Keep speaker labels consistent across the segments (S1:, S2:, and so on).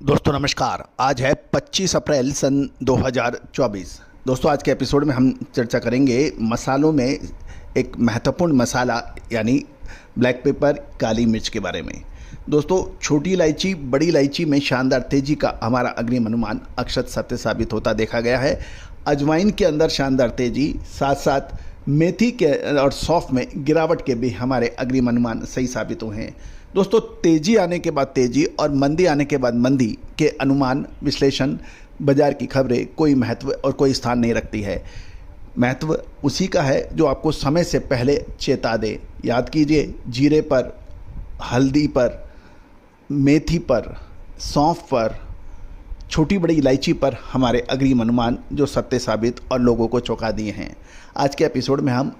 S1: दोस्तों नमस्कार। आज है 25 अप्रैल सन 2024। दोस्तों आज के एपिसोड में हम चर्चा करेंगे मसालों में एक महत्वपूर्ण मसाला यानी ब्लैक पेपर, काली मिर्च के बारे में। दोस्तों छोटी इलायची बड़ी इलायची में शानदार तेजी का हमारा अग्रिम अनुमान अक्षत सत्य साबित होता देखा गया है। अजवाइन के अंदर शानदार तेजी, साथ साथ मेथी के और सौंफ में गिरावट के भी हमारे अग्रिम अनुमान सही साबित हुए हैं। दोस्तों तेजी आने के बाद तेजी और मंदी आने के बाद मंदी के अनुमान, विश्लेषण, बाजार की खबरें कोई महत्व और कोई स्थान नहीं रखती है। महत्व उसी का है जो आपको समय से पहले चेता दे। याद कीजिए, जीरे पर, हल्दी पर, मेथी पर, सौंफ पर, छोटी बड़ी इलायची पर हमारे अग्रिम अनुमान जो सत्य साबित और लोगों को चौंका दिए हैं। आज के एपिसोड में हम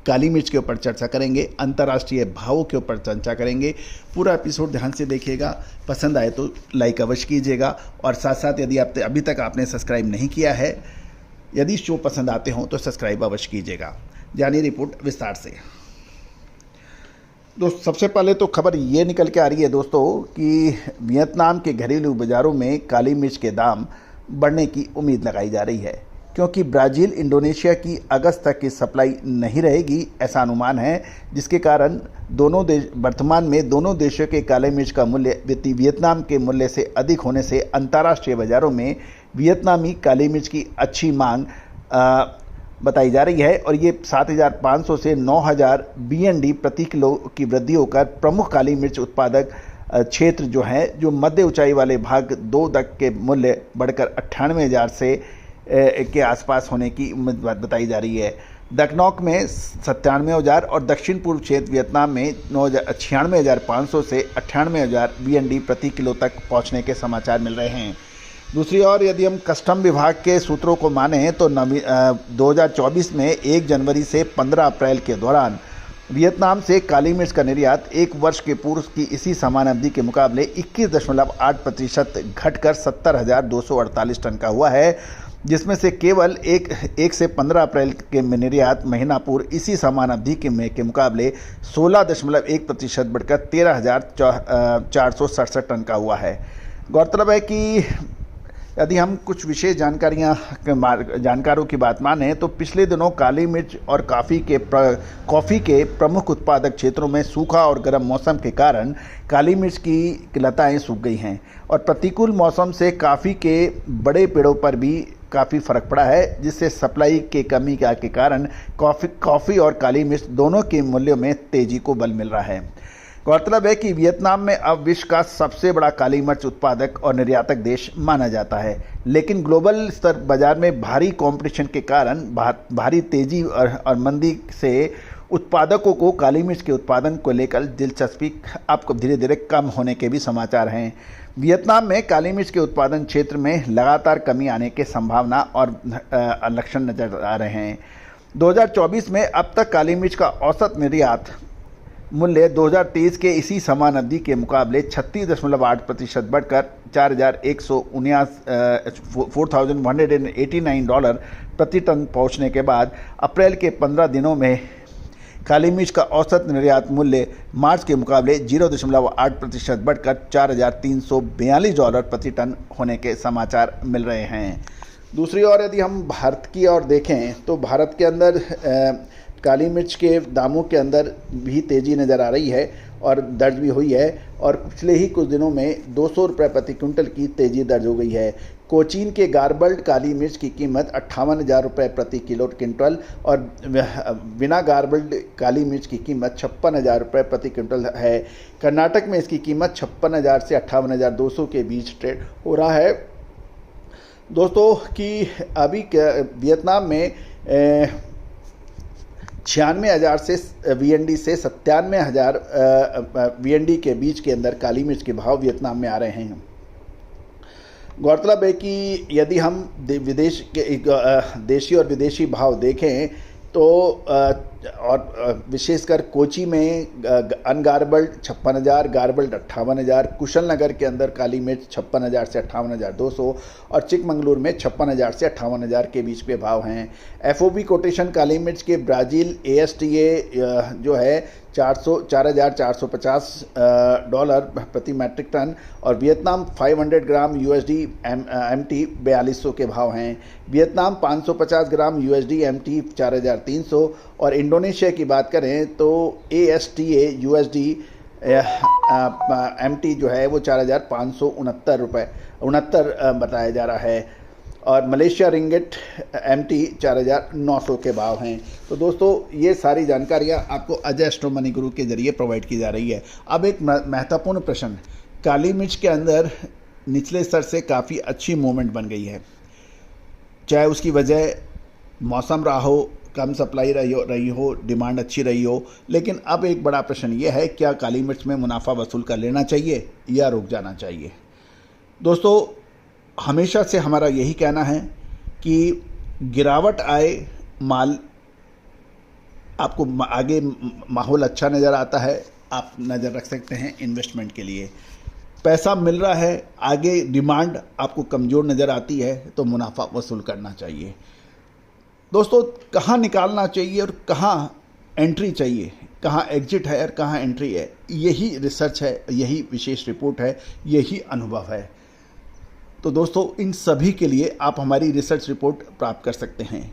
S1: काली मिर्च के ऊपर चर्चा करेंगे, अंतर्राष्ट्रीय भावों के ऊपर चर्चा करेंगे। पूरा एपिसोड ध्यान से देखिएगा। पसंद आए तो लाइक अवश्य कीजिएगा और साथ साथ यदि आप अभी तक आपने सब्सक्राइब नहीं किया है, यदि शो पसंद आते हों तो सब्सक्राइब अवश्य कीजिएगा। जानिए रिपोर्ट विस्तार से। दोस्तों सबसे पहले तो खबर ये निकल के आ रही है दोस्तों कि वियतनाम के घरेलू बाज़ारों में काली मिर्च के दाम बढ़ने की उम्मीद लगाई जा रही है, क्योंकि ब्राज़ील, इंडोनेशिया की अगस्त तक की सप्लाई नहीं रहेगी, ऐसा अनुमान है, जिसके कारण वर्तमान में दोनों देशों के काले मिर्च का मूल्य वियतनाम के मूल्य से अधिक होने से अंतर्राष्ट्रीय बाज़ारों में वियतनामी काली मिर्च की अच्छी मांग बताई जा रही है और ये 7,500 से 9,000 BND प्रति किलो की वृद्धि होकर प्रमुख काली मिर्च उत्पादक क्षेत्र जो है, जो मध्य ऊंचाई वाले भाग 2 तक के मूल्य बढ़कर 98,000 से के आसपास होने की उम्मीद बताई जा रही है। दकनौक में 97,000 और दक्षिण पूर्व क्षेत्र वियतनाम में 96,500 से 98,000 BND प्रति किलो तक पहुंचने के समाचार मिल रहे हैं। दूसरी ओर यदि हम कस्टम विभाग के सूत्रों को माने तो 2024 में 1 जनवरी से 15 अप्रैल के दौरान वियतनाम से काली मिर्च का निर्यात 1 वर्ष के पूर्व की इसी समान अवधि के मुकाबले 21.8% घटकर 70,248 टन का हुआ है, जिसमें से केवल 1 से 15 अप्रैल के निर्यात महीना पूर्व इसी समान अवधि के मुकाबले 16.1% बढ़कर 13,467 टन का हुआ है। गौरतलब है कि यदि हम कुछ विशेष जानकारों की बात माने तो पिछले दिनों काली मिर्च और कॉफ़ी के प्रमुख उत्पादक क्षेत्रों में सूखा और गर्म मौसम के कारण काली मिर्च की लताएं सूख गई हैं और प्रतिकूल मौसम से काफ़ी के बड़े पेड़ों पर भी काफ़ी फ़र्क पड़ा है, जिससे सप्लाई के कमी के कारण कॉफ़ी और काली मिर्च दोनों के मूल्यों में तेज़ी को बल मिल रहा है। गौरतलब है कि वियतनाम में अब विश्व का सबसे बड़ा काली मिर्च उत्पादक और निर्यातक देश माना जाता है, लेकिन ग्लोबल स्तर बाजार में भारी कंपटीशन के कारण भारी तेजी और मंदी से उत्पादकों को काली मिर्च के उत्पादन को लेकर दिलचस्पी आपको धीरे धीरे कम होने के भी समाचार हैं। वियतनाम में काली मिर्च के उत्पादन क्षेत्र में लगातार कमी आने की संभावना और लक्षण नजर आ रहे हैं। 2024 में अब तक काली मिर्च का औसत निर्यात मूल्य 2023 के इसी समान अवधि के मुकाबले 36.8% बढ़कर $4,189 प्रति टन पहुंचने के बाद अप्रैल के 15 दिनों में काली मिर्च का औसत निर्यात मूल्य मार्च के मुकाबले 0.8% बढ़कर $4,342 प्रति टन होने के समाचार मिल रहे हैं। दूसरी ओर यदि हम भारत की ओर देखें तो भारत के अंदर काली मिर्च के दामों के अंदर भी तेज़ी नज़र आ रही है और दर्ज भी हुई है और पिछले ही कुछ दिनों में 200 रुपये प्रति क्विंटल की तेज़ी दर्ज हो गई है। कोचीन के गार्बल्ड काली मिर्च की कीमत 58,000 रुपये प्रति किलो क्विंटल और बिना गार्बल्ड काली मिर्च की कीमत 56,000 रुपये प्रति क्विंटल है। कर्नाटक में इसकी कीमत 56,000 से 58,200 के बीच ट्रेड हो रहा है। दोस्तों कि अभी वियतनाम में 96,000 से BND से 97,000 BND के बीच के अंदर काली मिर्च के भाव वियतनाम में आ रहे हैं। गौरतलब है कि यदि हम देशी और विदेशी भाव देखें तो और विशेषकर कोची में अनगार्बल्ड 56,000, गार्बल्ड 58,000, कुशलनगर के अंदर काली मिर्च 56,000 से 58,200 और चिकमंगलूर में 56,000 से 58,000 के बीच पे भाव हैं। FOB कोटेशन काली मिर्च के ब्राज़ील ASTA जो है $4,450 प्रति मैट्रिक टन और वियतनाम 500 ग्राम USD MT 4200 के भाव हैं। वियतनाम 550 ग्राम USD MT 4,300 और इंडोनेशिया की बात करें तो ASTA USD MT जो है वो 4,569 बताया जा रहा है और मलेशिया रिंगिट MT 4,900 के भाव हैं। तो दोस्तों ये सारी जानकारियाँ आपको अजय एस्ट्रो मनी गुरु के जरिए प्रोवाइड की जा रही है। अब एक महत्वपूर्ण प्रश्न, काली मिर्च के अंदर निचले स्तर से काफ़ी अच्छी मूवमेंट बन गई है, चाहे उसकी वजह मौसम रहा हो, कम सप्लाई रही हो, डिमांड अच्छी रही हो, लेकिन अब एक बड़ा प्रश्न ये है, क्या काली मिर्च में मुनाफा वसूल कर लेना चाहिए या रुक जाना चाहिए। दोस्तों हमेशा से हमारा यही कहना है कि गिरावट आए, माल आपको आगे माहौल अच्छा नज़र आता है, आप नज़र रख सकते हैं इन्वेस्टमेंट के लिए। पैसा मिल रहा है, आगे डिमांड आपको कमज़ोर नज़र आती है तो मुनाफा वसूल करना चाहिए। दोस्तों कहाँ निकालना चाहिए और कहाँ एंट्री चाहिए, कहाँ एग्जिट है और कहाँ एंट्री है, यही रिसर्च है, यही विशेष रिपोर्ट है, यही अनुभव है। तो दोस्तों इन सभी के लिए आप हमारी रिसर्च रिपोर्ट प्राप्त कर सकते हैं।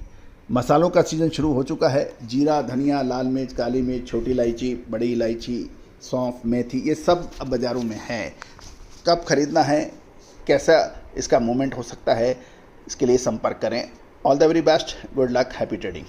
S1: मसालों का सीज़न शुरू हो चुका है। जीरा, धनिया, लाल मिर्च, काली मिर्च, छोटी इलायची, बड़ी इलायची, सौंफ, मेथी, ये सब अब बाज़ारों में है। कब खरीदना है, कैसा इसका मूवमेंट हो सकता है, इसके लिए संपर्क करें। All the very best, good luck, happy trading.